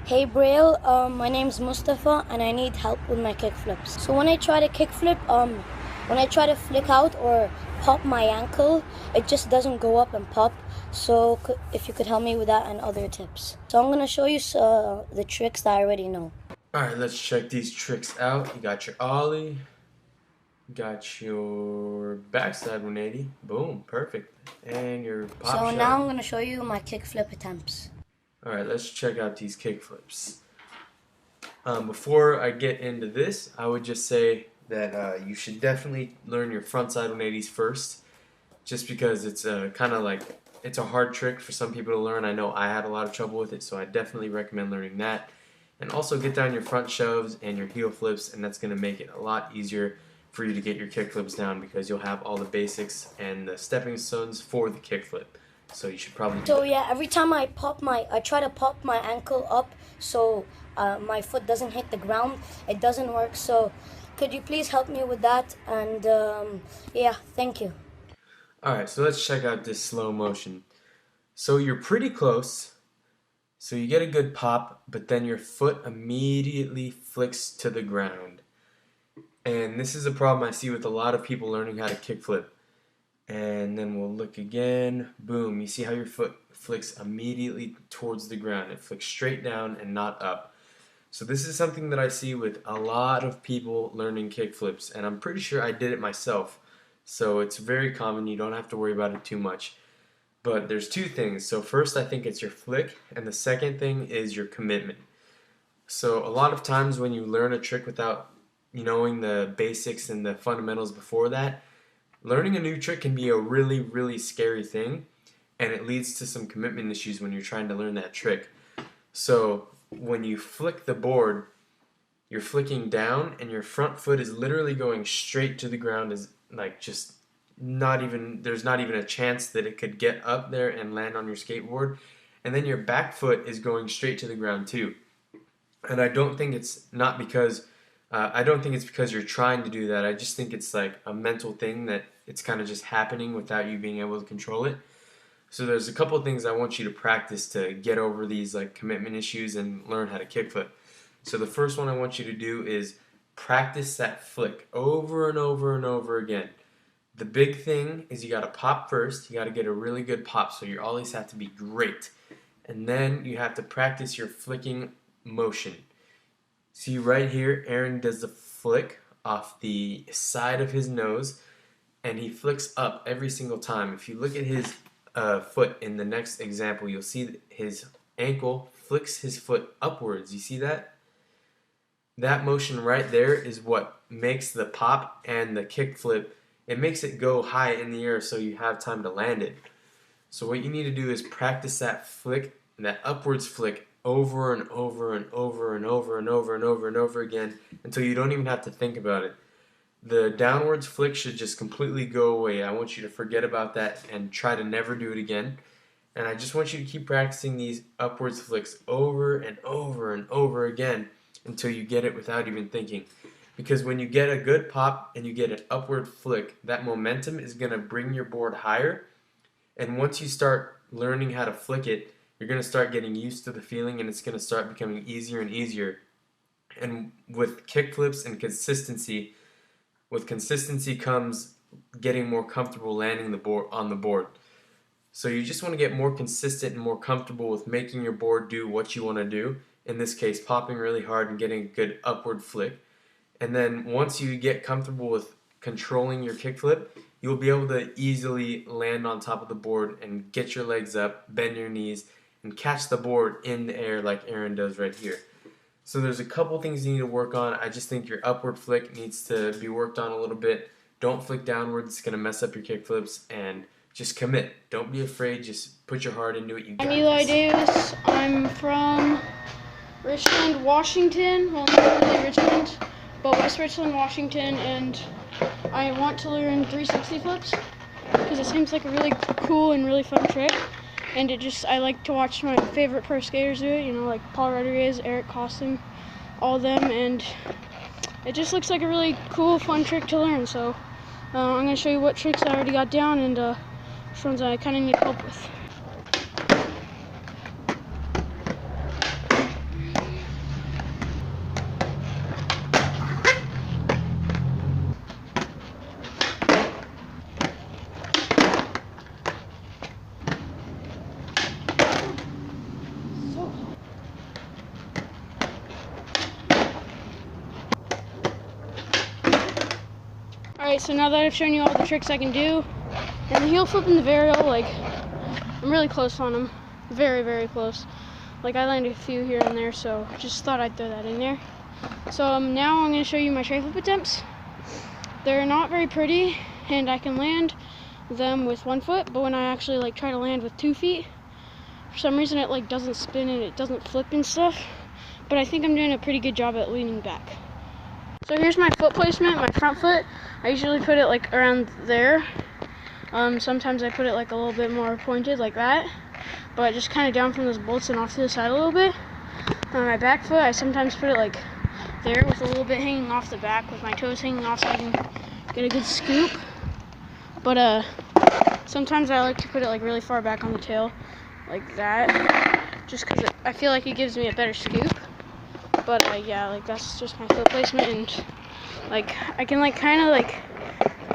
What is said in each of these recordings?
Hey Braille, my name's Mustafa and I need help with my kickflips. So when I try to kickflip, when I try to flick out or pop my ankle, it just doesn't go up and pop. So if you could help me with that and other tips. So I'm going to show you the tricks that I already know. Alright, let's check these tricks out. You got your ollie, got your backside 180, boom, perfect, and your pop So shot. now I'm going to show you my kickflip attempts. Alright, let's check out these kickflips. Before I get into this, I would just say that you should definitely learn your frontside 180s first, just because it's kind of like, it's a hard trick for some people to learn. I know I had a lot of trouble with it, so I definitely recommend learning that. And also get down your front shoves and your heel flips, and that's going to make it a lot easier for you to get your kick flips down because you'll have all the basics and the stepping stones for the kick flip. So you should probably do So that. yeah, every time I try to pop my ankle up so my foot doesn't hit the ground, it doesn't work. So could you please help me with that? And yeah, thank you. Alright, so let's check out this slow motion. So you're pretty close. So you get a good pop, but then your foot immediately flicks to the ground. And this is a problem I see with a lot of people learning how to kickflip. And then we'll look again. Boom, you see how your foot flicks immediately towards the ground. It flicks straight down and not up. So this is something that I see with a lot of people learning kickflips, and I'm pretty sure I did it myself. So it's very common, you don't have to worry about it too much. But there's two things. So first, I think it's your flick, and the second thing is your commitment. So a lot of times when you learn a trick without knowing the basics and the fundamentals before that, learning a new trick can be a really, really scary thing, and it leads to some commitment issues when you're trying to learn that trick. So when you flick the board, you're flicking down, and your front foot is literally going straight to the ground, is like just not even, there's not even a chance that it could get up there and land on your skateboard. And then your back foot is going straight to the ground too. And I don't think it's not because I don't think it's because you're trying to do that. I just think it's like a mental thing that it's kind of just happening without you being able to control it. So there's a couple of things I want you to practice to get over these like commitment issues and learn how to kickflip. So the first one I want you to do is practice that flick over and over and over again. The big thing is you got to pop first. You got to get a really good pop, so your ollies have to be great. And then you have to practice your flicking motion. See right here, Aaron does the flick off the side of his nose, and he flicks up every single time. If you look at his foot in the next example, you'll see that his ankle flicks his foot upwards. You see that? That motion right there is what makes the pop and the kick flip. It makes it go high in the air so you have time to land it. So what you need to do is practice that flick, that upwards flick, over and over and over and over and over and over and over again until you don't even have to think about it. The downwards flick should just completely go away. I want you to forget about that and try to never do it again. And I just want you to keep practicing these upwards flicks over and over and over again until you get it without even thinking. Because when you get a good pop and you get an upward flick, that momentum is going to bring your board higher. And once you start learning how to flick it, you're going to start getting used to the feeling, and it's going to start becoming easier and easier. And with kick flips and consistency, with consistency comes getting more comfortable landing the board on the board. So you just want to get more consistent and more comfortable with making your board do what you want to do. In this case, popping really hard and getting a good upward flick. And then once you get comfortable with controlling your kickflip, you'll be able to easily land on top of the board and get your legs up, bend your knees, and catch the board in the air like Aaron does right here. So there's a couple things you need to work on. I just think your upward flick needs to be worked on a little bit. Don't flick downwards, it's going to mess up your kickflips, and just commit. Don't be afraid, just put your heart into it. I'm Eli Davis. I'm from Richland, Washington. Well, not really Richland, but West Richland, Washington, and I want to learn 360 flips because it seems like a really cool and really fun trick. And I like to watch my favorite pro skaters do it, you know, like Paul Rodriguez, Eric Koston, all of them, and it just looks like a really cool, fun trick to learn. So I'm going to show you what tricks I already got down and which ones I kind of need help with. Alright, so now that I've shown you all the tricks I can do, and the heel flip and the varial, like, I'm really close on them. Very, very close. Like, I landed a few here and there, so just thought I'd throw that in there. So now I'm going to show you my tray flip attempts. They're not very pretty, and I can land them with 1 foot, but when I actually like try to land with 2 feet, for some reason it like doesn't spin and it doesn't flip and stuff. But I think I'm doing a pretty good job at leaning back. So here's my foot placement, my front foot. I usually put it like around there. Sometimes I put it like a little bit more pointed like that, but just kind of down from those bolts and off to the side a little bit. On my back foot, I sometimes put it like there with a little bit hanging off the back with my toes hanging off so I can get a good scoop. But sometimes I like to put it like really far back on the tail like that, just because I feel like it gives me a better scoop. But yeah, like that's just my foot placement, and like I can like kind of like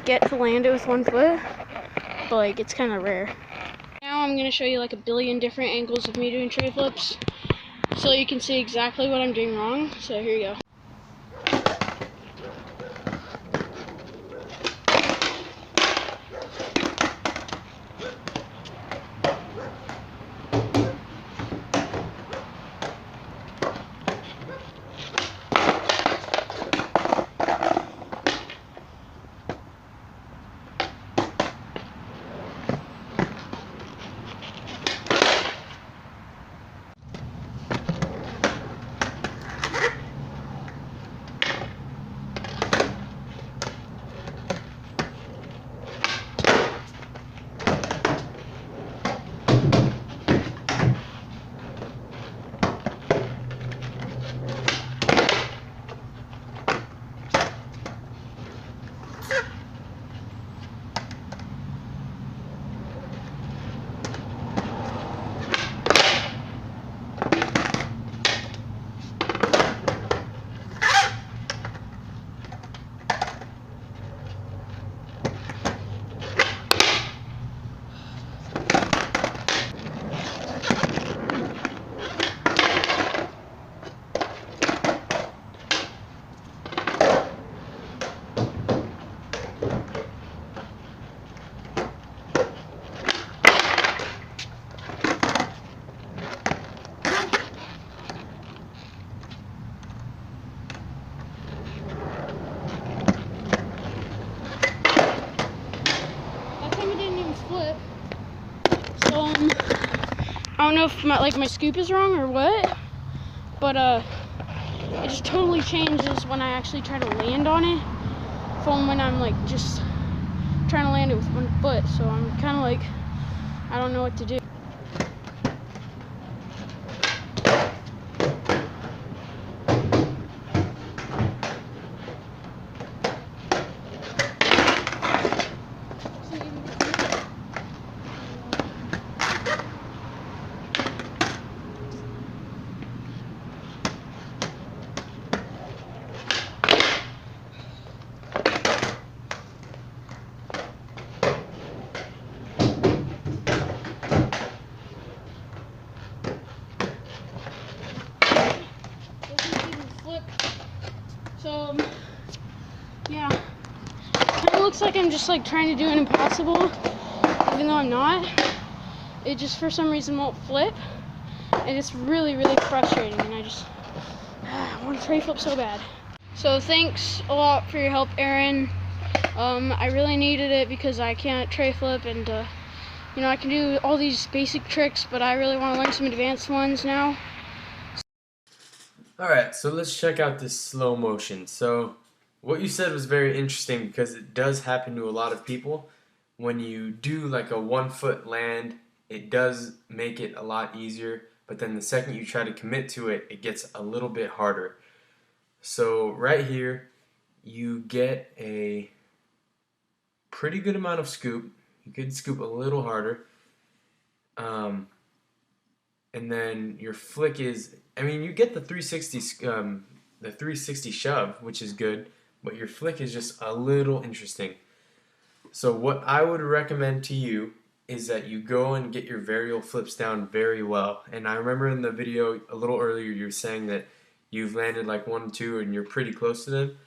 get to land it with 1 foot, but like it's kind of rare. Now I'm going to show you like a billion different angles of me doing tray flips so you can see exactly what I'm doing wrong. So here you go. Flip. So I don't know if my scoop is wrong or what, but it just totally changes when I actually try to land on it from when I'm like just trying to land it with 1 foot. So I'm kind of like, I don't know what to do. So yeah, kind of looks like I'm just like trying to do an impossible, even though I'm not. It just for some reason won't flip, and it's really, really frustrating, and I want to tray flip so bad. So thanks a lot for your help, Aaron. I really needed it because I can't tray flip, and you know, I can do all these basic tricks, but I really want to learn some advanced ones now. Alright, so let's check out this slow motion. So what you said was very interesting because it does happen to a lot of people. When you do like a 1 foot land, it does make it a lot easier, but then the second you try to commit to it, it gets a little bit harder. So right here, you get a pretty good amount of scoop. You could scoop a little harder. And then your flick is, I mean, you get the 360 shove, which is good, but your flick is just a little interesting. So what I would recommend to you is that you go and get your varial flips down very well. And I remember in the video a little earlier you were saying that you've landed like 1 and 2 and you're pretty close to them.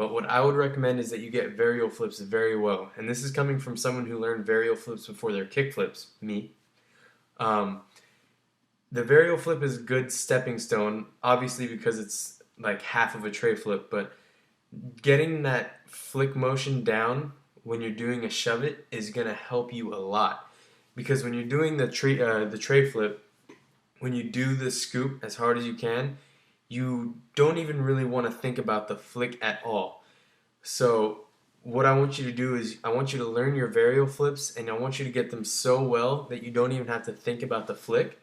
But what I would recommend is that you get varial flips very well. And this is coming from someone who learned varial flips before their kick flips, me. The varial flip is a good stepping stone, obviously because it's like half of a tray flip, but getting that flick motion down when you're doing a shove it is going to help you a lot. Because when you're doing the tray flip, when you do the scoop as hard as you can, you don't even really want to think about the flick at all. So what I want you to do is I want you to learn your varial flips, and I want you to get them so well that you don't even have to think about the flick.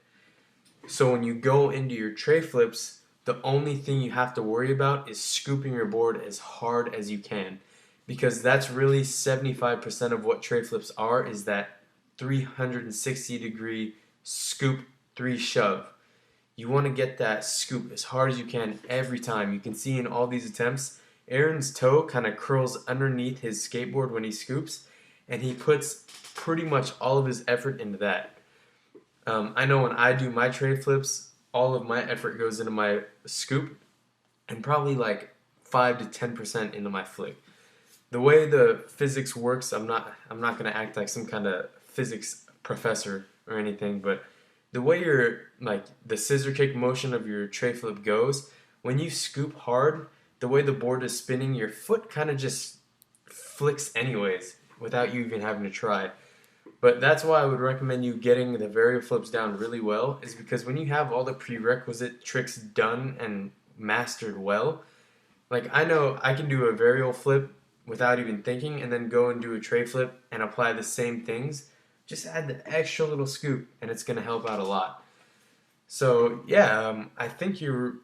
So when you go into your tray flips, the only thing you have to worry about is scooping your board as hard as you can. Because that's really 75% of what tray flips are, is that 360 degree scoop 3 shove. You want to get that scoop as hard as you can every time. You can see in all these attempts, Aaron's toe kind of curls underneath his skateboard when he scoops, and he puts pretty much all of his effort into that. I know when I do my tray flips, all of my effort goes into my scoop, and probably like 5 to 10% into my flick. The way the physics works, I'm not going to act like some kind of physics professor or anything, but the way the scissor kick motion of your tray flip goes, when you scoop hard, the way the board is spinning, your foot kind of just flicks anyways without you even having to try. But that's why I would recommend you getting the varial flips down really well, is because when you have all the prerequisite tricks done and mastered well, like I know I can do a varial flip without even thinking and then go and do a tray flip and apply the same things. Just add the extra little scoop and it's going to help out a lot. So yeah, I think you're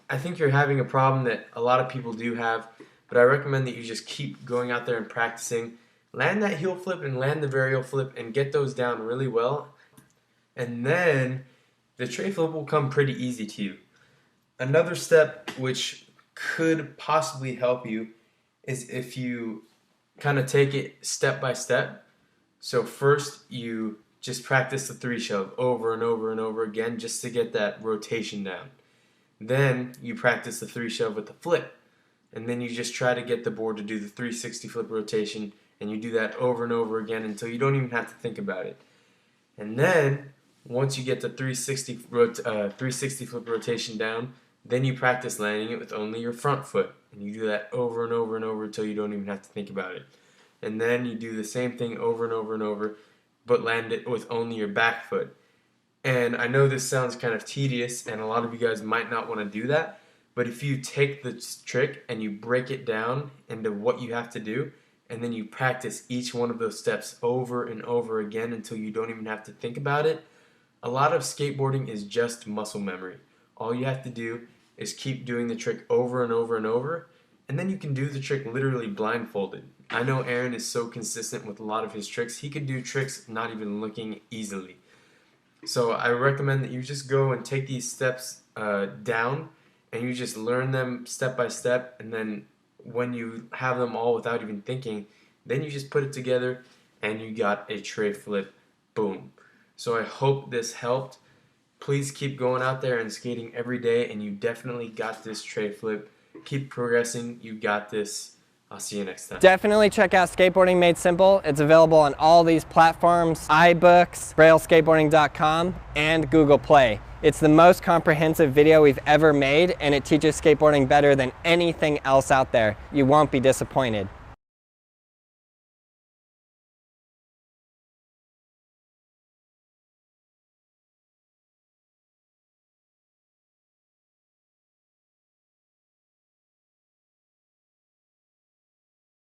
having a problem that a lot of people do have, but I recommend that you just keep going out there and practicing. Land that heel flip and land the varial flip and get those down really well, and then the tray flip will come pretty easy to you. Another step which could possibly help you is if you kind of take it step by step. So first you just practice the 3 shove over and over and over again just to get that rotation down. Then you practice the 3 shove with the flip, and then you just try to get the board to do the 360 flip rotation, and you do that over and over again until you don't even have to think about it. And then once you get the 360 flip rotation down, then you practice landing it with only your front foot, and you do that over and over and over until you don't even have to think about it. And then you do the same thing over and over and over, but land it with only your back foot. And I know this sounds kind of tedious, and a lot of you guys might not want to do that, but if you take the trick and you break it down into what you have to do, and then you practice each one of those steps over and over again until you don't even have to think about it, a lot of skateboarding is just muscle memory. All you have to do is keep doing the trick over and over and over, and then you can do the trick literally blindfolded. I know Aaron is so consistent with a lot of his tricks, he could do tricks not even looking easily. So I recommend that you just go and take these steps down, and you just learn them step by step, and then when you have them all without even thinking, then you just put it together and you got a tray flip. Boom. So I hope this helped. Please keep going out there and skating every day, and you definitely got this tray flip. Keep progressing. You got this. I'll see you next time. Definitely check out Skateboarding Made Simple. It's available on all these platforms: iBooks, BrailleSkateboarding.com, and Google Play. It's the most comprehensive video we've ever made, and it teaches skateboarding better than anything else out there. You won't be disappointed.